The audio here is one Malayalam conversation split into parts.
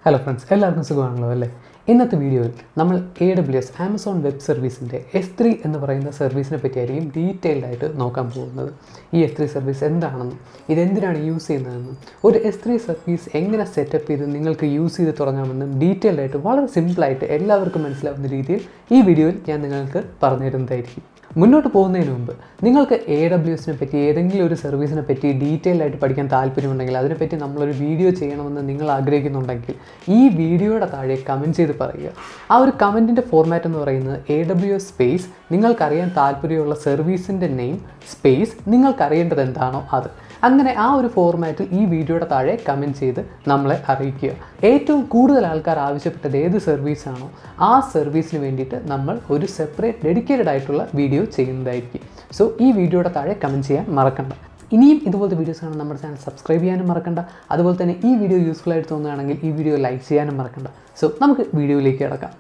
ഹലോ ഫ്രണ്ട്സ്, എല്ലാവർക്കും സുഖമാണല്ലോ അല്ലേ? ഇന്നത്തെ വീഡിയോയിൽ നമ്മൾ AWS ആമസോൺ വെബ് സർവീസിൻ്റെ S3 എന്ന് പറയുന്ന സർവീസിനെ പറ്റിയായിരിക്കും ഡീറ്റെയിൽഡ് ആയിട്ട് നോക്കാൻ പോകുന്നത്. ഈ S3 സർവീസ് എന്താണെന്നും ഇതെന്തിനാണ് യൂസ് ചെയ്യുന്നതെന്നും ഒരു S3 സർവീസ് എങ്ങനെ സെറ്റപ്പ് ചെയ്ത് നിങ്ങൾക്ക് യൂസ് ചെയ്ത് തുടങ്ങാമെന്നും ഡീറ്റെയിൽഡ് ആയിട്ട് വളരെ സിമ്പിളായിട്ട് എല്ലാവർക്കും മനസ്സിലാവുന്ന രീതിയിൽ ഈ വീഡിയോയിൽ ഞാൻ നിങ്ങൾക്ക് പറഞ്ഞു തരുന്നതായിരിക്കും. മുന്നോട്ട് പോകുന്നതിന് മുമ്പ് നിങ്ങൾക്ക് AWSനെ പറ്റി ഏതെങ്കിലും ഒരു സർവീസിനെ പറ്റി ഡീറ്റെയിൽ ആയിട്ട് പഠിക്കാൻ താല്പര്യമുണ്ടെങ്കിൽ അതിനെപ്പറ്റി നമ്മളൊരു വീഡിയോ ചെയ്യണമെന്ന് നിങ്ങൾ ആഗ്രഹിക്കുന്നുണ്ടെങ്കിൽ ഈ വീഡിയോയുടെ താഴെ കമൻറ്റ് ചെയ്ത് പറയുക. ആ ഒരു കമൻറ്റിൻ്റെ ഫോർമാറ്റ് എന്ന് പറയുന്നത് AWS സ്പേസ് നിങ്ങൾക്കറിയാൻ താല്പര്യമുള്ള സർവീസിൻ്റെ നെയിം സ്പേസ് നിങ്ങൾക്കറിയേണ്ടത് എന്താണോ അത്. അങ്ങനെ ആ ഒരു ഫോർമാറ്റിൽ ഈ വീഡിയോയുടെ താഴെ കമൻറ്റ് ചെയ്ത് നമ്മളെ അറിയിക്കുക. ഏറ്റവും കൂടുതൽ ആൾക്കാർ ആവശ്യപ്പെട്ടത് ഏത് സർവീസാണോ ആ സർവീസിന് വേണ്ടിയിട്ട് നമ്മൾ ഒരു സെപ്പറേറ്റ് ഡെഡിക്കേറ്റഡ് ആയിട്ടുള്ള വീഡിയോ ചെയ്യുന്നതായിരിക്കും. സോ ഈ വീഡിയോയുടെ താഴെ കമൻറ്റ് ചെയ്യാൻ മറക്കണ്ട. ഇനിയും ഇതുപോലത്തെ വീഡിയോസാണ് നമ്മുടെ ചാനൽ സബ്സ്ക്രൈബ് ചെയ്യാനും മറക്കണ്ട. അതുപോലെ തന്നെ ഈ വീഡിയോ യൂസ്ഫുൾ ആയിട്ട് തോന്നുകയാണെങ്കിൽ ഈ വീഡിയോ ലൈക്ക് ചെയ്യാനും മറക്കണ്ട. സോ നമുക്ക് വീഡിയോയിലേക്ക് കിടക്കാം.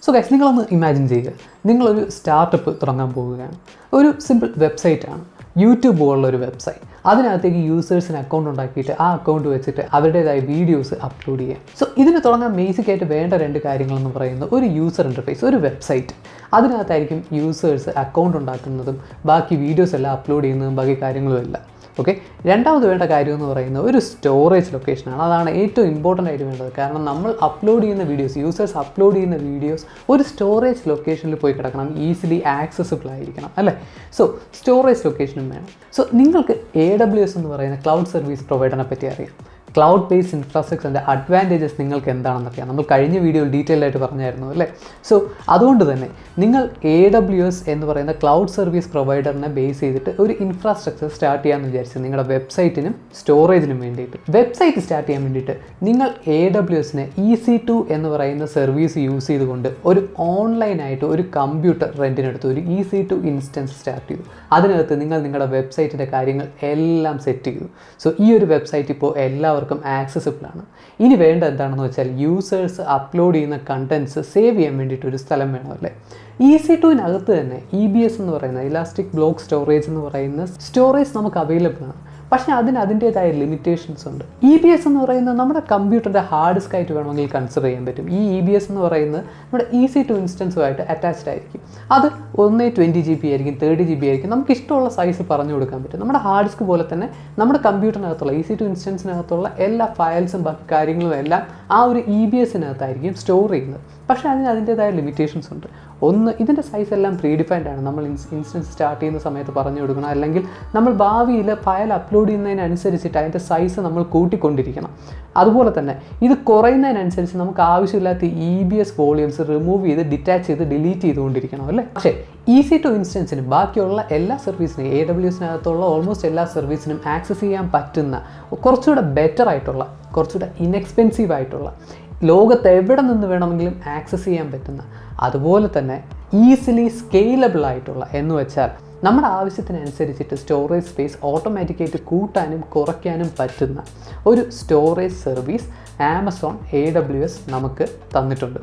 സോ ഗൈസ്, നിങ്ങളൊന്ന് ഇമാജിൻ ചെയ്യുക, നിങ്ങളൊരു സ്റ്റാർട്ടപ്പ് തുടങ്ങാൻ പോവുകയാണ്. ഒരു സിമ്പിൾ വെബ്സൈറ്റാണ്, യൂട്യൂബ് പോലുള്ള ഒരു വെബ്സൈറ്റ്. അതിനകത്തേക്ക് യൂസേഴ്സിന് അക്കൗണ്ട് ഉണ്ടാക്കിയിട്ട് ആ അക്കൗണ്ട് വെച്ചിട്ട് അവരുടേതായ വീഡിയോസ് അപ്ലോഡ് ചെയ്യാം. സോ ഇതിന് തുടങ്ങാൻ ബേസിക്കായിട്ട് വേണ്ട രണ്ട് കാര്യങ്ങളെന്ന് പറയുന്നത് ഒരു യൂസർ ഇൻ്റർഫേസ്, ഒരു വെബ്സൈറ്റ്. അതിനകത്തായിരിക്കും യൂസേഴ്സ് അക്കൗണ്ട് ഉണ്ടാക്കുന്നതും ബാക്കി വീഡിയോസ് എല്ലാം അപ്ലോഡ് ചെയ്യുന്നതും ബാക്കി കാര്യങ്ങളും എല്ലാം. ഓക്കെ, രണ്ടാമത് വേണ്ട കാര്യം എന്ന് പറയുന്നത് ഒരു സ്റ്റോറേജ് ലൊക്കേഷനാണ്. അതാണ് ഏറ്റവും ഇമ്പോർട്ടൻ്റ് ആയിട്ട് വേണ്ടത്. കാരണം നമ്മൾ അപ്ലോഡ് ചെയ്യുന്ന വീഡിയോസ്, യൂസേഴ്സ് അപ്ലോഡ് ചെയ്യുന്ന വീഡിയോസ് ഒരു സ്റ്റോറേജ് ലൊക്കേഷനിൽ പോയി കിടക്കണം, ഈസിലി ആക്സസിബിൾ ആയിരിക്കണം അല്ലേ? സോ സ്റ്റോറേജ് ലൊക്കേഷനും വേണം. സോ നിങ്ങൾക്ക് AWS എന്ന് പറയുന്ന ക്ലൗഡ് സർവീസ് പ്രൊവൈഡറിനെ പറ്റി അറിയാം. ക്ലൗഡ് ബേസ്ഡ് ഇൻഫ്രാസ്ട്രക്ചറിൻ്റെ അഡ്വാൻറ്റേജസ് നിങ്ങൾക്ക് എന്താണെന്നൊക്കെയാണ് നമ്മൾ കഴിഞ്ഞ വീഡിയോയിൽ ഡീറ്റെയിൽ ആയിട്ട് പറഞ്ഞായിരുന്നു അല്ലേ? സോ അതുകൊണ്ട് തന്നെ നിങ്ങൾ AWS എന്ന് പറയുന്ന ക്ലൗഡ് സർവീസ് പ്രൊവൈഡറിനെ ബേസ് ചെയ്തിട്ട് ഒരു ഇൻഫ്രാസ്ട്രക്ചർ സ്റ്റാർട്ട് ചെയ്യാമെന്ന് വിചാരിച്ചു നിങ്ങളുടെ വെബ്സൈറ്റിനും സ്റ്റോറേജിനും വേണ്ടിയിട്ട്. വെബ്സൈറ്റ് സ്റ്റാർട്ട് ചെയ്യാൻ വേണ്ടിയിട്ട് നിങ്ങൾ AWSനെ EC2 എന്ന് പറയുന്ന സർവീസ് യൂസ് ചെയ്തുകൊണ്ട് ഒരു ഓൺലൈനായിട്ട് ഒരു കമ്പ്യൂട്ടർ റെൻറ്റിനെടുത്ത് ഒരു EC2 ഇൻസ്റ്റൻസ് സ്റ്റാർട്ട് ചെയ്തു. അതിനകത്ത് നിങ്ങൾ നിങ്ങളുടെ വെബ്സൈറ്റിൻ്റെ കാര്യങ്ങൾ എല്ലാം സെറ്റ് ചെയ്തു. സോ ഈ ഒരു വെബ്സൈറ്റ് ഇപ്പോൾ എല്ലാവർക്കും ആക്സസിബിൾ ആണ്. ഇനി വേണ്ട എന്താണെന്ന് വെച്ചാൽ യൂസേഴ്സ് അപ്ലോഡ് ചെയ്യുന്ന കണ്ടൻറ്റ്സ് സേവ് ചെയ്യാൻ വേണ്ടിയിട്ട് ഒരു സ്ഥലം വേണമല്ലേ? EC2വിനകത്ത് തന്നെ EBS എന്ന് പറയുന്ന ഇലാസ്റ്റിക് ബ്ലോക്ക് സ്റ്റോറേജ് എന്ന് പറയുന്ന സ്റ്റോറേജ് നമുക്ക് അവൈലബിൾ ആണ്. പക്ഷേ അതിൻ്റേതായ ലിമിറ്റേഷൻസ് ഉണ്ട്. EBS എന്ന് പറയുന്നത് നമ്മുടെ കമ്പ്യൂട്ടറിൻ്റെ ഹാർഡ് ഡിസ്ക് ആയിട്ട് വേണമെങ്കിൽ കൺസിഡർ ചെയ്യാൻ പറ്റും. ഈ EBS എന്ന് പറയുന്നത് നമ്മുടെ EC2 ഇൻസ്റ്റൻസുമായിട്ട് അറ്റാച്ച്ഡ് ആയിരിക്കും. അത് 20 GB ആയിരിക്കും, 30 GB ആയിരിക്കും. നമുക്ക് ഇഷ്ടമുള്ള സൈസ് പറഞ്ഞു കൊടുക്കാൻ പറ്റും. നമ്മുടെ ഹാർഡ് ഡിസ്ക് പോലെ തന്നെ നമ്മുടെ കമ്പ്യൂട്ടറിനകത്തുള്ള EC2 ഇൻസ്റ്റൻസിനകത്തുള്ള എല്ലാ ഫയൽസും ബാക്കി കാര്യങ്ങളും എല്ലാം ആ ഒരു EBSനകത്തായിരിക്കും സ്റ്റോർ ചെയ്യുന്നത്. പക്ഷേ അതിൻ്റേതായ ലിമിറ്റേഷൻസ് ഉണ്ട്. ഒന്ന്, ഇതിൻ്റെ സൈസ് എല്ലാം പ്രീഡിഫൈൻഡ് ആണ്. നമ്മൾ ഇൻസ്റ്റൻസ് സ്റ്റാർട്ട് ചെയ്യുന്ന സമയത്ത് പറഞ്ഞു കൊടുക്കണം, അല്ലെങ്കിൽ നമ്മൾ ഭാവിയിൽ ഫയൽ അപ്ലോഡ് ചെയ്യുന്നതിനനുസരിച്ചിട്ട് അതിൻ്റെ സൈസ് നമ്മൾ കൂട്ടിക്കൊണ്ടിരിക്കണം. അതുപോലെ തന്നെ ഇത് കുറയുന്നതിനനുസരിച്ച് നമുക്ക് ആവശ്യമില്ലാത്ത EBS വോളിയൂംസ് റിമൂവ് ചെയ്ത് ഡിറ്റാച്ച് ചെയ്ത് ഡിലീറ്റ് ചെയ്തുകൊണ്ടിരിക്കണം അല്ലേ? പക്ഷേ EC2 ഇൻസ്റ്റൻസിനും ബാക്കിയുള്ള എല്ലാ സർവീസിനും AWSനകത്തുള്ള ഓൾമോസ്റ്റ് എല്ലാ സർവീസിനും ആക്സസ് ചെയ്യാൻ പറ്റുന്ന കുറച്ചുകൂടെ ബെറ്റർ ആയിട്ടുള്ള, കുറച്ചുകൂടെ ഇൻഎക്സ്പെൻസീവ് ആയിട്ടുള്ള, ലോകത്ത് എവിടെ നിന്ന് വേണമെങ്കിലും ആക്സസ് ചെയ്യാൻ പറ്റുന്ന, അതുപോലെ തന്നെ ഈസിലി സ്കെയിലബിൾ ആയിട്ടുള്ള, എന്ന് വെച്ചാൽ നമ്മുടെ ആവശ്യത്തിനനുസരിച്ചിട്ട് സ്റ്റോറേജ് സ്പേസ് ഓട്ടോമാറ്റിക്കായിട്ട് കൂട്ടാനും കുറയ്ക്കാനും പറ്റുന്ന ഒരു സ്റ്റോറേജ് സർവീസ് ആമസോൺ AWS നമുക്ക് തന്നിട്ടുണ്ട്.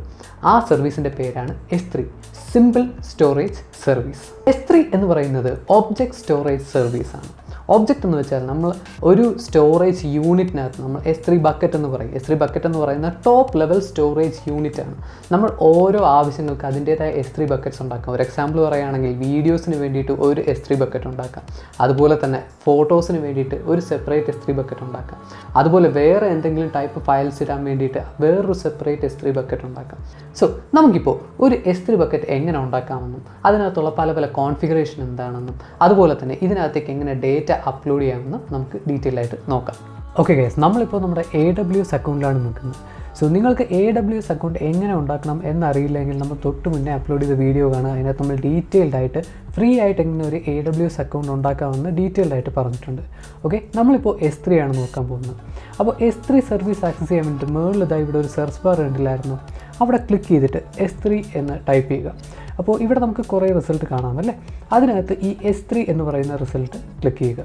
ആ സർവീസിൻ്റെ പേരാണ് S3, simple storage service. S3 എന്ന് പറയുന്നത് ഒബ്ജക്റ്റ് സ്റ്റോറേജ് സർവീസാണ്. ഒബ്ജക്റ്റ് എന്ന് വെച്ചാൽ നമ്മൾ ഒരു സ്റ്റോറേജ് യൂണിറ്റിനകത്ത് നമ്മൾ S3 ബക്കറ്റ് എന്ന് പറയും. S3 ബക്കറ്റ് എന്ന് പറയുന്ന ടോപ്പ് ലെവൽ സ്റ്റോറേജ് യൂണിറ്റ് ആണ്. നമ്മൾ ഓരോ ആവശ്യങ്ങൾക്ക് അതിൻ്റേതായ S3 ബക്കറ്റ്സ് ഉണ്ടാക്കാം. ഒരു എക്സാമ്പിൾ പറയുകയാണെങ്കിൽ വീഡിയോസിന് വേണ്ടിയിട്ട് ഒരു S3 ബക്കറ്റ് ഉണ്ടാക്കാം. അതുപോലെ തന്നെ ഫോട്ടോസിന് വേണ്ടിയിട്ട് ഒരു സെപ്പറേറ്റ് S3 ബക്കറ്റ് ഉണ്ടാക്കാം. അതുപോലെ വേറെ എന്തെങ്കിലും ടൈപ്പ് ഫയൽസ് ഇടാൻ വേണ്ടിയിട്ട് വേറൊരു സെപ്പറേറ്റ് S3 ബക്കറ്റ് ഉണ്ടാക്കാം. സോ നമുക്കിപ്പോൾ ഒരു S3 ബക്കറ്റ് എങ്ങനെ ഉണ്ടാക്കാമെന്നും അതിനകത്തുള്ള പല പല കോൺഫിഗറേഷൻ എന്താണെന്നും അതുപോലെ തന്നെ ഇതിനകത്തേക്ക് എങ്ങനെ ഡേറ്റ അപ്ലോഡ് ചെയ്യാമെന്ന് നമുക്ക് ഡീറ്റെയിൽ ആയിട്ട് നോക്കാം. ഓക്കെ ഗൈസ്, നമ്മളിപ്പോൾ നമ്മുടെ AWS അക്കൗണ്ടിലാണ് നിൽക്കുന്നത്. സോ നിങ്ങൾക്ക് AWS അക്കൗണ്ട് എങ്ങനെ ഉണ്ടാക്കണം എന്നറിയില്ലെങ്കിൽ നമ്മൾ തൊട്ട് മുന്നേ അപ്ലോഡ് ചെയ്ത വീഡിയോ കാണുക. അതിനകത്ത് നമ്മൾ ഡീറ്റെയിൽഡ് ആയിട്ട് ഫ്രീ ആയിട്ട് എങ്ങനെ ഒരു AWS അക്കൗണ്ട് ഉണ്ടാക്കാമെന്ന് ഡീറ്റെയിൽഡ് ആയിട്ട് പറഞ്ഞിട്ടുണ്ട്. ഓക്കെ, നമ്മളിപ്പോൾ S3 ആണ് നോക്കാൻ പോകുന്നത്. അപ്പോൾ S3 സർവീസ് ആക്സസ് ചെയ്യാൻ വേണ്ടിയിട്ട് മുകളിൽ ഇവിടെ ഒരു സെർച്ച് ബാർ ഉണ്ടില്ലായിരുന്നു, അവിടെ ക്ലിക്ക് ചെയ്തിട്ട് S3 എന്ന് ടൈപ്പ് ചെയ്യുക. അപ്പോൾ ഇവിടെ നമുക്ക് കുറേ റിസൾട്ട് കാണാമല്ലേ? അതിനകത്ത് ഈ S3 എന്ന് പറയുന്ന റിസൾട്ട് ക്ലിക്ക് ചെയ്യുക.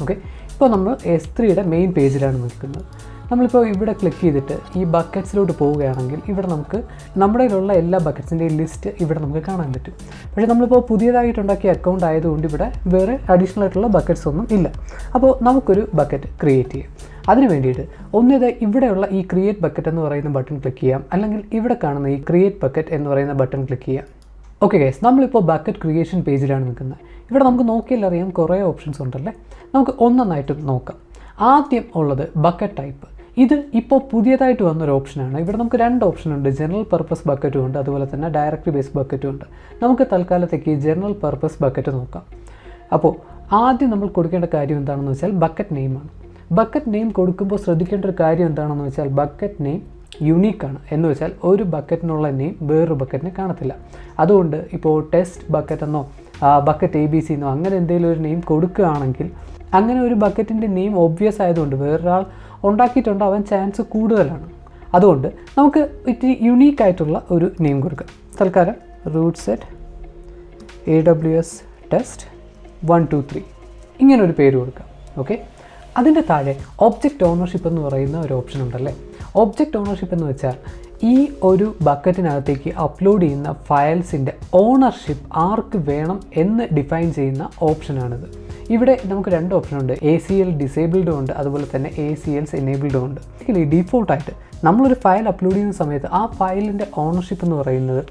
ഓക്കെ, ഇപ്പോൾ നമ്മൾ S3യുടെ മെയിൻ പേജിലാണ് നിൽക്കുന്നത്. നമ്മളിപ്പോൾ ഇവിടെ ക്ലിക്ക് ചെയ്തിട്ട് ഈ ബക്കറ്റ്സിലോട്ട് പോവുകയാണെങ്കിൽ ഇവിടെ നമുക്ക് നമ്മുടെ കയ്യിലുള്ള എല്ലാ ബക്കറ്റ്സിൻ്റെയും ലിസ്റ്റ് ഇവിടെ നമുക്ക് കാണാൻ പറ്റും. പക്ഷേ നമ്മളിപ്പോൾ പുതിയതായിട്ടുണ്ടാക്കിയ അക്കൗണ്ട് ആയതുകൊണ്ട് ഇവിടെ വേറെ അഡീഷണൽ ആയിട്ടുള്ള ബക്കറ്റ്സ് ഒന്നും ഇല്ല. അപ്പോൾ നമുക്കൊരു ബക്കറ്റ് ക്രിയേറ്റ് ചെയ്യാം. അതിന് വേണ്ടിയിട്ട് ഒന്നിത് ഇവിടെയുള്ള ഈ ക്രിയേറ്റ് ബക്കറ്റ് എന്ന് പറയുന്ന ബട്ടൺ ക്ലിക്ക് ചെയ്യാം, അല്ലെങ്കിൽ ഇവിടെ കാണുന്ന ഈ ക്രിയേറ്റ് ബക്കറ്റ് എന്ന് പറയുന്ന ബട്ടൺ ക്ലിക്ക് ചെയ്യാം. ഓക്കെ ഗൈസ്, നമ്മളിപ്പോൾ ബക്കറ്റ് ക്രിയേഷൻ പേജിലാണ് നിൽക്കുന്നത്. ഇവിടെ നമുക്ക് നോക്കിയാൽ അറിയാം കുറേ ഓപ്ഷൻസ് ഉണ്ടല്ലേ. നമുക്ക് ഒന്നൊന്നായിട്ട് നോക്കാം. ആദ്യം ഉള്ളത് ബക്കറ്റ് ടൈപ്പ്. ഇത് ഇപ്പോൾ പുതിയതായിട്ട് വന്നൊരു ഓപ്ഷനാണ്. ഇവിടെ നമുക്ക് 2 ഓപ്ഷൻ ഉണ്ട്. ജനറൽ പർപ്പസ് ബക്കറ്റും ഉണ്ട്, അതുപോലെ തന്നെ ഡയറക്ടറി ബേസ് ബക്കറ്റും ഉണ്ട്. നമുക്ക് തൽക്കാലത്തേക്ക് ജനറൽ പർപ്പസ് ബക്കറ്റ് നോക്കാം. അപ്പോൾ ആദ്യം നമ്മൾ കൊടുക്കേണ്ട കാര്യം എന്താണെന്ന് വെച്ചാൽ ബക്കറ്റ് നെയിമാണ്. ബക്കറ്റ് നെയിം കൊടുക്കുമ്പോൾ ശ്രദ്ധിക്കേണ്ട ഒരു കാര്യം എന്താണെന്ന് വെച്ചാൽ ബക്കറ്റ് നെയിം യുണീക്കാണ്. എന്ന് വെച്ചാൽ ഒരു ബക്കറ്റിനുള്ള നെയിം വേറൊരു ബക്കറ്റിന് കാണത്തില്ല. അതുകൊണ്ട് ഇപ്പോൾ ടെസ്റ്റ് ബക്കറ്റ് എന്നോ ബക്കറ്റ് ABC എന്നോ അങ്ങനെ എന്തെങ്കിലും ഒരു നെയിം കൊടുക്കുകയാണെങ്കിൽ അങ്ങനെ ഒരു ബക്കറ്റിൻ്റെ നെയിം ഒബ്വിയസ് ആയതുകൊണ്ട് വേറൊരാൾ ഉണ്ടാക്കിയിട്ടുണ്ടാവാൻ ചാൻസ് കൂടുതലാണ്. അതുകൊണ്ട് നമുക്ക് ഇത്തിരി യുണീക്കായിട്ടുള്ള ഒരു നെയിം കൊടുക്കാം. തൽക്കാലം റൂട്ട് സെറ്റ് AWS ടെസ്റ്റ് 123 ഇങ്ങനൊരു പേര് കൊടുക്കാം. ഓക്കെ, അതിൻ്റെ താഴെ ഒബ്ജക്റ്റ് ഓണർഷിപ്പ് എന്ന് പറയുന്ന ഒരു ഓപ്ഷൻ ഉണ്ടല്ലേ. ഒബ്ജക്റ്റ് ഓണർഷിപ്പ് എന്ന് വെച്ചാൽ ഈ ഒരു ബക്കറ്റിനകത്തേക്ക് അപ്ലോഡ് ചെയ്യുന്ന ഫയൽസിൻ്റെ ഓണർഷിപ്പ് ആർക്ക് വേണം എന്ന് ഡിഫൈൻ ചെയ്യുന്ന ഓപ്ഷനാണിത്. ഇവിടെ നമുക്ക് 2 ഓപ്ഷനുണ്ട്. ACL ഡിസേബിൾഡും ഉണ്ട്, അതുപോലെ തന്നെ ACLs എനേബിൾഡും ഉണ്ട്. ഡീഫോൾട്ടായിട്ട് നമ്മളൊരു ഫയൽ അപ്ലോഡ് ചെയ്യുന്ന സമയത്ത് ആ ഫയലിൻ്റെ ഓണർഷിപ്പ് എന്ന് പറയുന്നത്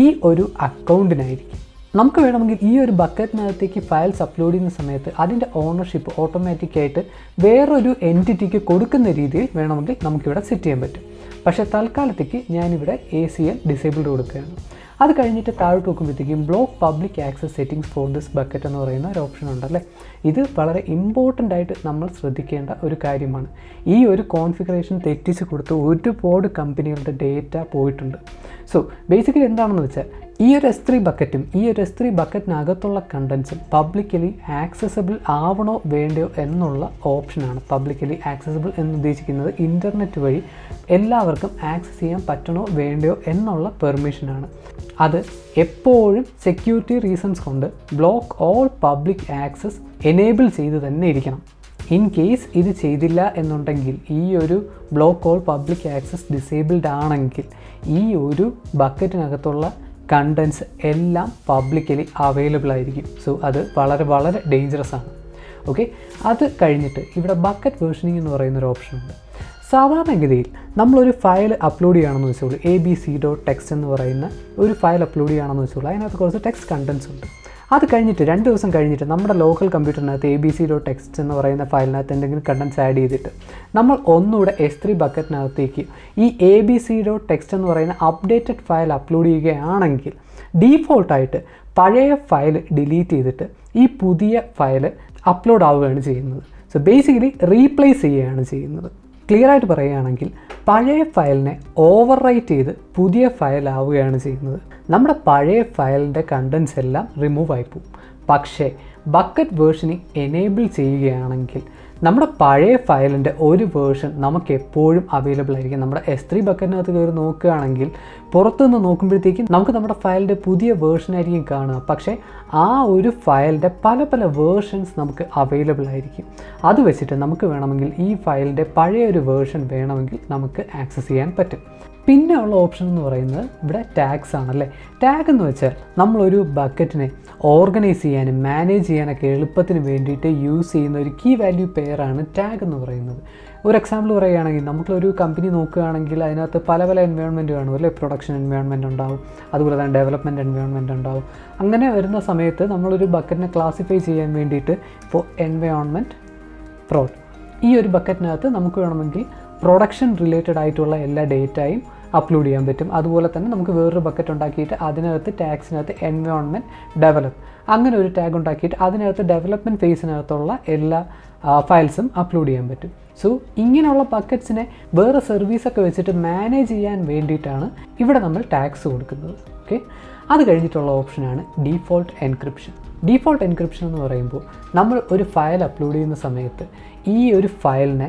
ഈ ഒരു അക്കൗണ്ടിനായിരിക്കും. നമുക്ക് വേണമെങ്കിൽ ഈ ഒരു ബക്കറ്റിനകത്തേക്ക് ഫയൽസ് അപ്ലോഡ് ചെയ്യുന്ന സമയത്ത് അതിൻ്റെ ഓണർഷിപ്പ് ഓട്ടോമാറ്റിക്കായിട്ട് വേറൊരു എൻറ്റിറ്റിക്ക് കൊടുക്കുന്ന രീതിയിൽ വേണമെങ്കിൽ നമുക്കിവിടെ സെറ്റ് ചെയ്യാൻ പറ്റും. പക്ഷേ തൽക്കാലത്തേക്ക് ഞാനിവിടെ ACL ഡിസേബിൾഡ് കൊടുക്കുകയാണ്. അത് കഴിഞ്ഞിട്ട് താഴോട്ട് നോക്കുമ്പോഴത്തേക്കും block public access settings for this bucket എന്ന് പറയുന്ന ഒരു ഓപ്ഷൻ ഉണ്ടല്ലേ. ഇത് വളരെ ഇമ്പോർട്ടൻ്റ് ആയിട്ട് നമ്മൾ ശ്രദ്ധിക്കേണ്ട ഒരു കാര്യമാണ്. ഈ ഒരു കോൺഫിഗറേഷൻ തെറ്റിച്ച് കൊടുത്ത് ഒരുപാട് കമ്പനികളുടെ ഡേറ്റ പോയിട്ടുണ്ട്. സോ ബേസിക്കലി എന്താണെന്ന് വെച്ചാൽ ഈ ഒരു S3 ബക്കറ്റും ഈ ഒരു S3 ബക്കറ്റിനകത്തുള്ള കണ്ടൻസും പബ്ലിക്കലി ആക്സസബിൾ ആവണോ വേണ്ടയോ എന്നുള്ള ഓപ്ഷനാണ്. പബ്ലിക്കലി ആക്സസബിൾ എന്ന് ഉദ്ദേശിക്കുന്നത് ഇൻ്റർനെറ്റ് വഴി എല്ലാവർക്കും ആക്സസ് ചെയ്യാൻ പറ്റണോ വേണ്ടയോ എന്നുള്ള പെർമിഷനാണ്. അത് എപ്പോഴും സെക്യൂരിറ്റി റീസൺസ് കൊണ്ട് block all public access enable ചെയ്ത് തന്നെ ഇരിക്കണം. ഇൻ കേസ് ഇത് ചെയ്തില്ല എന്നുണ്ടെങ്കിൽ ഈ ഒരു block all public access disabled ആണെങ്കിൽ ഈ ഒരു ബക്കറ്റിനകത്തുള്ള കണ്ടൻസ് എല്ലാം പബ്ലിക്കലി അവൈലബിൾ ആയിരിക്കും. സോ അത് വളരെ വളരെ ഡേഞ്ചറസ് ആണ്. ഓക്കെ, അത് കഴിഞ്ഞിട്ട് ഇവിടെ ബക്കറ്റ് വേർഷനിങ് എന്ന് പറയുന്നൊരു ഓപ്ഷൻ ഉണ്ട്. സാധാരണഗതിയിൽ നമ്മളൊരു ഫയൽ അപ്ലോഡ് ചെയ്യുകയാണെന്ന് വെച്ചോളൂ, abc.txt എന്ന് പറയുന്ന ഒരു ഫയൽ അപ്ലോഡ് ചെയ്യുകയാണെന്ന് വെച്ചോളൂ. അതിനകത്ത് കുറച്ച് ടെക്സ്റ്റ് കണ്ടൻസ് ഉണ്ട്. അത് കഴിഞ്ഞിട്ട് 2 ദിവസം കഴിഞ്ഞിട്ട് നമ്മുടെ ലോക്കൽ കമ്പ്യൂട്ടറിനകത്ത് abc.txt എന്ന് പറയുന്ന ഫയലിനകത്ത് എന്തെങ്കിലും കണ്ടൻസ് ആഡ് ചെയ്തിട്ട് നമ്മൾ ഒന്നുകൂടെ S3 ബക്കറ്റിനകത്തേക്ക് ഈ abc.txt എന്ന് പറയുന്ന അപ്ഡേറ്റഡ് ഫയൽ അപ്ലോഡ് ചെയ്യുകയാണെങ്കിൽ ഡീഫോൾട്ടായിട്ട് പഴയ ഫയൽ ഡിലീറ്റ് ചെയ്തിട്ട് ഈ പുതിയ ഫയൽ അപ്ലോഡ് ആവുകയാണ് ചെയ്യുന്നത്. സോ ബേസിക്കലി റീപ്ലേസ് ചെയ്യുകയാണ് ചെയ്യുന്നത്. ക്ലിയർ ആയിട്ട് പറയുകയാണെങ്കിൽ പഴയ ഫയലിനെ ഓവർ റൈറ്റ് ചെയ്ത് പുതിയ ഫയൽ ആവുകയാണ് ചെയ്യുന്നത്. നമ്മുടെ പഴയ ഫയലിൻ്റെ കണ്ടൻസ് എല്ലാം റിമൂവ് ആയിപ്പോവും. പക്ഷേ ബക്കറ്റ് വേർഷനിങ് എനേബിൾ ചെയ്യുകയാണെങ്കിൽ നമ്മുടെ പഴയ ഫയലിൻ്റെ ഒരു വേർഷൻ നമുക്ക് എപ്പോഴും അവൈലബിൾ ആയിരിക്കും. നമ്മുടെ S3 ബക്കറ്റിനകത്ത് കയറി നോക്കുകയാണെങ്കിൽ പുറത്തുനിന്ന് നോക്കുമ്പോഴത്തേക്കും നമുക്ക് നമ്മുടെ ഫയലിൻ്റെ പുതിയ വേർഷനായിരിക്കും കാണുക. പക്ഷേ ആ ഒരു ഫയലിൻ്റെ പല പല വേർഷൻസ് നമുക്ക് അവൈലബിൾ ആയിരിക്കും. അത് വെച്ചിട്ട് നമുക്ക് വേണമെങ്കിൽ ഈ ഫയലിൻ്റെ പഴയ ഒരു വേർഷൻ വേണമെങ്കിൽ നമുക്ക് ആക്സസ് ചെയ്യാൻ പറ്റും. പിന്നെ ഉള്ള ഓപ്ഷൻ എന്ന് പറയുന്നത് ഇവിടെ ടാഗ്സ് ആണല്ലേ. ടാഗ് എന്ന് വെച്ചാൽ നമ്മളൊരു ബക്കറ്റിനെ ഓർഗനൈസ് ചെയ്യാനും മാനേജ് ചെയ്യാനൊക്കെ എളുപ്പത്തിന് വേണ്ടിയിട്ട് യൂസ് ചെയ്യുന്ന ഒരു കീ വാല്യൂ പെയറാണ് ടാഗ് എന്ന് പറയുന്നത്. ഒരു എക്സാമ്പിൾ പറയുകയാണെങ്കിൽ നമുക്കൊരു കമ്പനി നോക്കുകയാണെങ്കിൽ അതിനകത്ത് പല പല എൻവയോൺമെൻറ്റ് കാണും അല്ലേ. പ്രൊഡക്ഷൻ എൻവയോൺമെൻറ്റ് ഉണ്ടാവും, അതുപോലെ തന്നെ ഡെവലപ്മെൻറ്റ് എൻവയോൺമെൻറ്റ് ഉണ്ടാവും. അങ്ങനെ വരുന്ന സമയത്ത് നമ്മളൊരു ബക്കറ്റിനെ ക്ലാസിഫൈ ചെയ്യാൻ വേണ്ടിയിട്ട് ഇപ്പോൾ എൻവയോൺമെൻറ്റ് പ്രോഡ് ഈ ഒരു ബക്കറ്റിനകത്ത് നമുക്ക് വേണമെങ്കിൽ പ്രൊഡക്ഷൻ റിലേറ്റഡ് ആയിട്ടുള്ള എല്ലാ ഡേറ്റയും അപ്ലോഡ് ചെയ്യാൻ പറ്റും. അതുപോലെ തന്നെ നമുക്ക് വേറൊരു ബക്കറ്റ് ഉണ്ടാക്കിയിട്ട് അതിനകത്ത് ടാഗ്സിനകത്ത് എൻവയോൺമെൻറ്റ് ഡെവലപ്പ് അങ്ങനെ ഒരു ടാഗ് ഉണ്ടാക്കിയിട്ട് അതിനകത്ത് ഡെവലപ്മെൻറ്റ് ഫേസിനകത്തുള്ള എല്ലാ ഫയൽസും അപ്ലോഡ് ചെയ്യാൻ പറ്റും. സോ ഇങ്ങനെയുള്ള ബക്കറ്റ്സിനെ വേറെ സർവീസൊക്കെ വെച്ചിട്ട് മാനേജ് ചെയ്യാൻ വേണ്ടിയിട്ടാണ് ഇവിടെ നമ്മൾ ടാഗ്സ് കൊടുക്കുന്നത്. ഓക്കെ, അത് കഴിഞ്ഞിട്ടുള്ള ഓപ്ഷനാണ് ഡീഫോൾട്ട് എൻക്രിപ്ഷൻ. ഡീഫോൾട്ട് എൻക്രിപ്ഷൻ എന്ന് പറയുമ്പോൾ നമ്മൾ ഒരു ഫയൽ അപ്ലോഡ് ചെയ്യുന്ന സമയത്ത് ഈ ഒരു ഫയലിനെ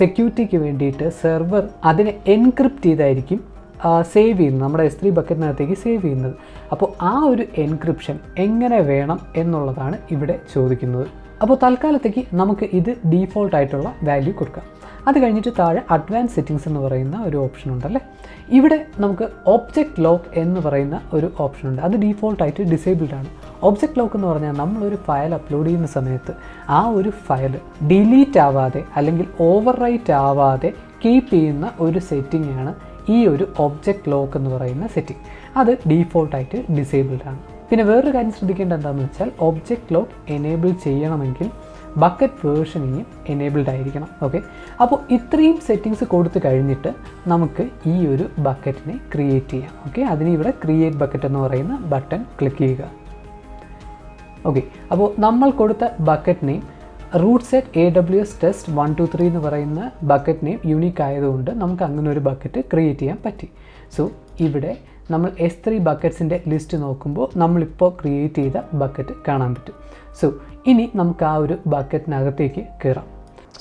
സെക്യൂരിറ്റിക്ക് വേണ്ടിയിട്ട് സെർവർ അതിനെ എൻക്രിപ്റ്റ് ചെയ്തായിരിക്കും സേവ് ചെയ്യുന്നത്, നമ്മുടെ S3 ബക്കറ്റിനകത്തേക്ക് സേവ് ചെയ്യുന്നത്. അപ്പോൾ ആ ഒരു എൻക്രിപ്ഷൻ എങ്ങനെ വേണം എന്നുള്ളതാണ് ഇവിടെ ചോദിക്കുന്നത്. അപ്പോൾ തൽക്കാലത്തേക്ക് നമുക്ക് ഇത് ഡീഫോൾട്ടായിട്ടുള്ള വാല്യൂ കൊടുക്കാം. അത് കഴിഞ്ഞിട്ട് താഴെ അഡ്വാൻസ് സെറ്റിങ്സ് എന്ന് പറയുന്ന ഒരു ഓപ്ഷൻ ഉണ്ടല്ലേ. ഇവിടെ നമുക്ക് ഒബ്ജക്റ്റ് ലോക്ക് എന്ന് പറയുന്ന ഒരു ഓപ്ഷൻ ഉണ്ട്. അത് ഡീഫോൾട്ടായിട്ട് ഡിസേബിൾഡ് ആണ്. ഒബ്ജക്റ്റ് ലോക്ക് എന്ന് പറഞ്ഞാൽ നമ്മളൊരു ഫയൽ അപ്ലോഡ് ചെയ്യുന്ന സമയത്ത് ആ ഒരു ഫയൽ ഡിലീറ്റ് ആവാതെ അല്ലെങ്കിൽ ഓവർ റൈറ്റ് ആവാതെ കീപ്പ് ചെയ്യുന്ന ഒരു സെറ്റിംഗ് ആണ് ഈ ഒരു ഒബ്ജക്റ്റ് ലോക്ക് എന്ന് പറയുന്ന സെറ്റിംഗ്. അത് ഡീഫോൾട്ടായിട്ട് ഡിസേബിൾഡ് ആണ്. പിന്നെ വേറൊരു കാര്യം ശ്രദ്ധിക്കേണ്ടത് എന്താണെന്ന് വെച്ചാൽ ഒബ്ജക്റ്റ് ലോക്ക് എനേബിൾ ചെയ്യണമെങ്കിൽ ബക്കറ്റ് വേർഷനിങ് എനേബിൾഡ് ആയിരിക്കണം. ഓക്കെ, അപ്പോൾ ഇത്രയും സെറ്റിങ്സ് കൊടുത്തു കഴിഞ്ഞിട്ട് നമുക്ക് ഈ ഒരു ബക്കറ്റിനെ ക്രിയേറ്റ് ചെയ്യാം. ഓക്കെ, അതിന് ഇവിടെ ക്രിയേറ്റ് ബക്കറ്റ് എന്ന് പറയുന്ന ബട്ടൺ ക്ലിക്ക് ചെയ്യുക. ഓക്കെ, അപ്പോൾ നമ്മൾ കൊടുത്ത bucket name root set AWS test 123 എന്ന് പറയുന്ന ബക്കറ്റ് നെയിം യൂണിക് ആയതുകൊണ്ട് നമുക്ക് അങ്ങനെ ഒരു ബക്കറ്റ് ക്രിയേറ്റ് ചെയ്യാൻ പറ്റി. സോ ഇവിടെ നമ്മൾ S3 ബക്കറ്റ്സിൻ്റെ ലിസ്റ്റ് നോക്കുമ്പോൾ നമ്മളിപ്പോൾ ക്രിയേറ്റ് ചെയ്ത ബക്കറ്റ് കാണാൻ പറ്റും. സോ ഇനി നമുക്ക് ആ ഒരു ബക്കറ്റിനകത്തേക്ക് കയറാം.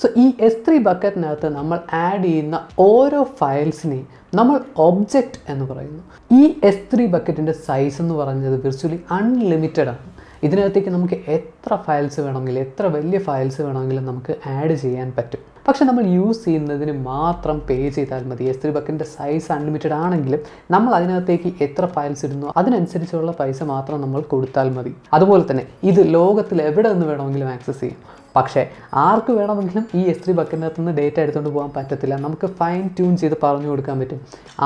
സോ ഈ S3 ബക്കറ്റിനകത്ത് നമ്മൾ ആഡ് ചെയ്യുന്ന ഓരോ ഫയൽസിനെയും നമ്മൾ ഒബ്ജക്റ്റ് എന്ന് പറയുന്നു. ഈ S3 ബക്കറ്റിൻ്റെ സൈസ് എന്ന് പറഞ്ഞത് വിർച്വലി അൺലിമിറ്റഡ് ആണ്. ഇതിനകത്തേക്ക് നമുക്ക് എത്ര ഫയൽസ് വേണമെങ്കിലും എത്ര വലിയ ഫയൽസ് വേണമെങ്കിലും നമുക്ക് ആഡ് ചെയ്യാൻ പറ്റും. പക്ഷെ നമ്മൾ യൂസ് ചെയ്യുന്നതിന് മാത്രം പേ ചെയ്താൽ മതി. S3 ബക്കറ്റിൻ്റെ സൈസ് അൺലിമിറ്റഡ് ആണെങ്കിലും നമ്മൾ അതിനകത്തേക്ക് എത്ര ഫയൽസ് ഇടുന്നു അതിനനുസരിച്ചുള്ള പൈസ മാത്രം നമ്മൾ കൊടുത്താൽ മതി. അതുപോലെ തന്നെ ഇത് ലോകത്തിൽ എവിടെ നിന്ന് വേണമെങ്കിലും ആക്സസ് ചെയ്യും. പക്ഷേ ആർക്ക് വേണമെങ്കിലും ഈ S3 ബക്കറ്റിനകത്ത് നിന്ന് ഡേറ്റ എടുത്തുകൊണ്ട് പോകാൻ പറ്റത്തില്ല. നമുക്ക് ഫൈൻ ട്യൂൺ ചെയ്ത് പറഞ്ഞു കൊടുക്കാൻ പറ്റും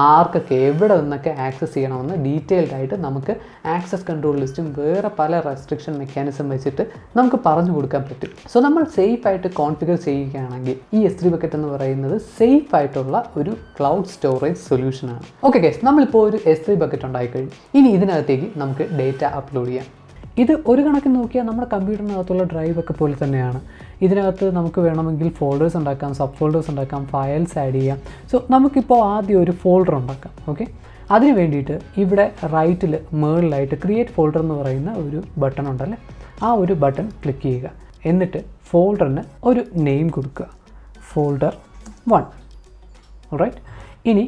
ആർക്കൊക്കെ എവിടെ നിന്നൊക്കെ ആക്സസ് ചെയ്യണമെന്ന് ഡീറ്റെയിൽഡ് ആയിട്ട് നമുക്ക് ആക്സസ് കൺട്രോൾ ലിസ്റ്റും വേറെ പല റെസ്ട്രിക്ഷൻ മെക്കാനിസം വെച്ചിട്ട് നമുക്ക് പറഞ്ഞു കൊടുക്കാൻ പറ്റും. സോ നമ്മൾ സേഫ് ആയിട്ട് കോൺഫിഗർ ചെയ്യുകയാണെങ്കിൽ ഈ S3 ബക്കറ്റ് എന്ന് പറയുന്നത് സേഫ് ആയിട്ടുള്ള ഒരു ക്ലൗഡ് സ്റ്റോറേജ് സൊല്യൂഷനാണ്. ഓക്കെ ഗൈസ്, നമ്മളിപ്പോൾ ഒരു S3 ബക്കറ്റ് ഉണ്ടായിക്കഴിഞ്ഞു. ഇനി ഇതിനകത്തേക്ക് നമുക്ക് ഡേറ്റ അപ്ലോഡ് ചെയ്യാം. ഇത് ഒരു കണക്കിന് നോക്കിയാൽ നമ്മുടെ കമ്പ്യൂട്ടറിനകത്തുള്ള ഡ്രൈവ് ഒക്കെ പോലെ തന്നെയാണ്. ഇതിനകത്ത് നമുക്ക് വേണമെങ്കിൽ ഫോൾഡേഴ്സ് ഉണ്ടാക്കാം, സബ് ഫോൾഡേഴ്സ് ഉണ്ടാക്കാം, ഫയൽസ് ആഡ് ചെയ്യാം. സോ നമുക്കിപ്പോൾ ആദ്യം ഒരു ഫോൾഡർ ഉണ്ടാക്കാം. ഓക്കെ, അതിന് വേണ്ടിയിട്ട് ഇവിടെ റൈറ്റിൽ മുകളിലായിട്ട് ക്രിയേറ്റ് ഫോൾഡർ എന്ന് പറയുന്ന ഒരു ബട്ടൺ ഉണ്ടല്ലേ, ആ ഒരു ബട്ടൺ ക്ലിക്ക് ചെയ്യുക. എന്നിട്ട് ഫോൾഡറിന് ഒരു നെയിം കൊടുക്കുക, ഫോൾഡർ 1. ഓൾറൈറ്റ്, ഇനി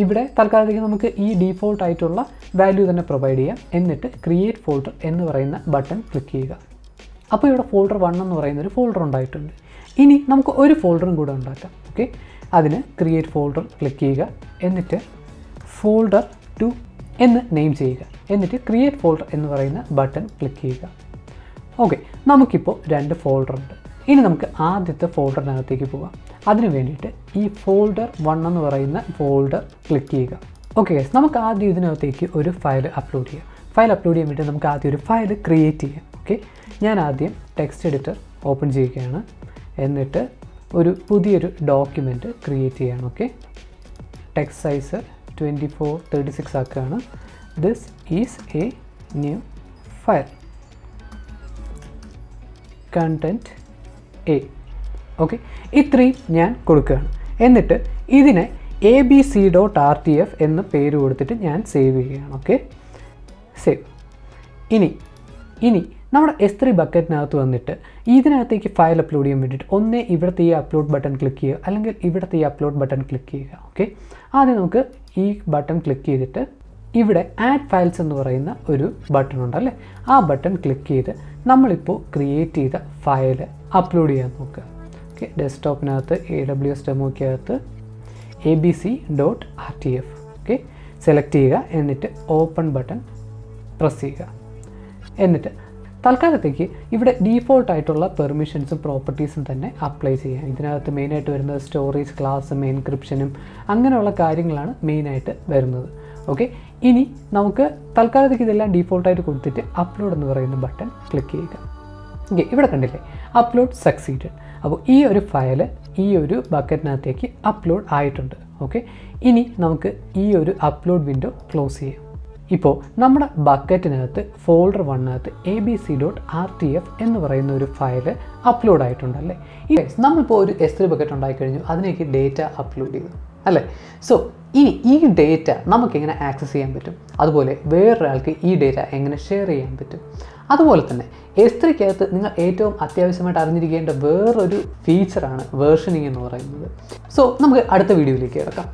ഇവിടെ തൽക്കാലത്തേക്ക് നമുക്ക് ഈ ഡീഫോൾട്ട് ആയിട്ടുള്ള വാല്യൂ തന്നെ പ്രൊവൈഡ് ചെയ്യാം. എന്നിട്ട് ക്രിയേറ്റ് ഫോൾഡർ എന്ന് പറയുന്ന ബട്ടൺ ക്ലിക്ക് ചെയ്യുക. അപ്പോൾ ഇവിടെ ഫോൾഡർ 1 എന്ന് പറയുന്ന ഒരു ഫോൾഡർ ഉണ്ടായിട്ടുണ്ട്. ഇനി നമുക്ക് ഒരു ഫോൾഡറും കൂടെ ഉണ്ടാക്കാം. ഓക്കെ, അതിന് ക്രിയേറ്റ് ഫോൾഡർ ക്ലിക്ക് ചെയ്യുക. എന്നിട്ട് ഫോൾഡർ 2 എന്ന് നെയിം ചെയ്യുക. എന്നിട്ട് ക്രിയേറ്റ് ഫോൾഡർ എന്ന് പറയുന്ന ബട്ടൺ ക്ലിക്ക് ചെയ്യുക. ഓക്കെ, നമുക്കിപ്പോൾ 2 ഫോൾഡർ ഉണ്ട്. ഇനി നമുക്ക് ആദ്യത്തെ ഫോൾഡറിനകത്തേക്ക് പോകാം. അതിന് വേണ്ടിയിട്ട് ഈ ഫോൾഡർ 1 എന്ന് പറയുന്ന ഫോൾഡർ ക്ലിക്ക് ചെയ്യുക. ഓക്കെ ഗൈസ്, നമുക്ക് ആദ്യം ഇതിനകത്തേക്ക് ഒരു ഫയൽ അപ്ലോഡ് ചെയ്യാം. ഫയൽ അപ്ലോഡ് ചെയ്യാൻ വേണ്ടി നമുക്ക് ആദ്യം ഒരു ഫയൽ ക്രിയേറ്റ് ചെയ്യാം. ഓക്കെ, ഞാൻ ആദ്യം ടെക്സ്റ്റ് എഡിറ്റർ ഓപ്പൺ ചെയ്യുകയാണ്. എന്നിട്ട് ഒരു പുതിയൊരു ഡോക്യുമെൻറ്റ് ക്രിയേറ്റ് ചെയ്യണം. ഓക്കെ, ടെക്സ്റ്റ് സൈസ് 2436 ആക്കുകയാണ്. This is A new file, content A. Okay, ഇത്രയും ഞാൻ കൊടുക്കുകയാണ്. എന്നിട്ട് ഇതിനെ abc.rtf എന്ന് പേര് കൊടുത്തിട്ട് ഞാൻ സേവ് ചെയ്യുകയാണ്. Okay, save. ഇനി നമ്മുടെ S3 ബക്കറ്റിനകത്ത് വന്നിട്ട് ഇതിനകത്തേക്ക് ഫയൽ അപ്ലോഡ് ചെയ്യാൻ വേണ്ടിയിട്ട് ഒന്നേ ഇവിടുത്തെ ഈ അപ്ലോഡ് ബട്ടൺ ക്ലിക്ക് ചെയ്യുക, അല്ലെങ്കിൽ ഇവിടുത്തെ ഈ അപ്ലോഡ് ബട്ടൺ ക്ലിക്ക് ചെയ്യുക. ഓക്കെ, ആദ്യം നമുക്ക് ഈ ബട്ടൺ ക്ലിക്ക് ചെയ്തിട്ട് ഇവിടെ ആഡ് ഫയൽസ് എന്ന് പറയുന്ന ഒരു ബട്ടൺ ഉണ്ടല്ലേ, ആ ബട്ടൺ ക്ലിക്ക് ചെയ്ത് നമ്മളിപ്പോൾ ക്രിയേറ്റ് ചെയ്ത ഫയൽ അപ്ലോഡ് ചെയ്യാൻ നോക്കുക. ഓക്കെ, ഡെസ്ക്ടോപ്പിനകത്ത് AWS ഡെമോയ്ക്കകത്ത് abc.rtf ഓക്കെ സെലക്ട് ചെയ്യുക. എന്നിട്ട് ഓപ്പൺ ബട്ടൺ പ്രസ് ചെയ്യുക. എന്നിട്ട് തൽക്കാലത്തേക്ക് ഇവിടെ ഡീഫോൾട്ട് ആയിട്ടുള്ള പെർമിഷൻസും പ്രോപ്പർട്ടീസും തന്നെ അപ്ലൈ ചെയ്യാം. ഇതിനകത്ത് മെയിനായിട്ട് വരുന്നത് സ്റ്റോറേജ്, ക്ലാസും എൻക്രിപ്ഷനും അങ്ങനെയുള്ള കാര്യങ്ങളാണ് മെയിനായിട്ട് വരുന്നത്. ഓക്കെ, ഇനി നമുക്ക് തൽക്കാലത്തേക്ക് ഇതെല്ലാം ഡീഫോൾട്ടായിട്ട് കൊടുത്തിട്ട് അപ്ലോഡ് എന്ന് പറയുന്ന ബട്ടൺ ക്ലിക്ക് ചെയ്യുക. ഓക്കെ, ഇവിടെ കണ്ടില്ലേ, അപ്ലോഡ് സക്സീഡഡ്. അപ്പോൾ ഈ ഒരു ഫയൽ ഈ ഒരു ബക്കറ്റിനകത്തേക്ക് അപ്ലോഡ് ആയിട്ടുണ്ട്. ഓക്കെ, ഇനി നമുക്ക് ഈ ഒരു അപ്ലോഡ് വിൻഡോ ക്ലോസ് ചെയ്യാം. ഇപ്പോൾ നമ്മുടെ ബക്കറ്റിനകത്ത് ഫോൾഡർ 1 abc.rtf എന്ന് പറയുന്ന ഒരു ഫയൽ അപ്ലോഡ് ആയിട്ടുണ്ടല്ലേ. നമ്മളിപ്പോൾ ഒരു S3 ബക്കറ്റ് ഉണ്ടായിക്കഴിഞ്ഞു, അതിലേക്ക് ഡേറ്റ അപ്ലോഡ് ചെയ്തു അല്ലേ. സോ ഇനി ഈ ഡേറ്റ നമുക്കെങ്ങനെ ആക്സസ് ചെയ്യാൻ പറ്റും, അതുപോലെ വേറൊരാൾക്ക് ഈ ഡേറ്റ എങ്ങനെ ഷെയർ ചെയ്യാൻ പറ്റും. അതുപോലെ തന്നെ S3-ക്കകത്ത് നിങ്ങൾ ഏറ്റവും അത്യാവശ്യമായിട്ട് അറിഞ്ഞിരിക്കേണ്ട വേറൊരു ഫീച്ചറാണ് വേർഷനിങ് എന്ന് പറയുന്നത്. സോ നമുക്ക് അടുത്ത വീഡിയോയിലേക്ക് കിടക്കാം.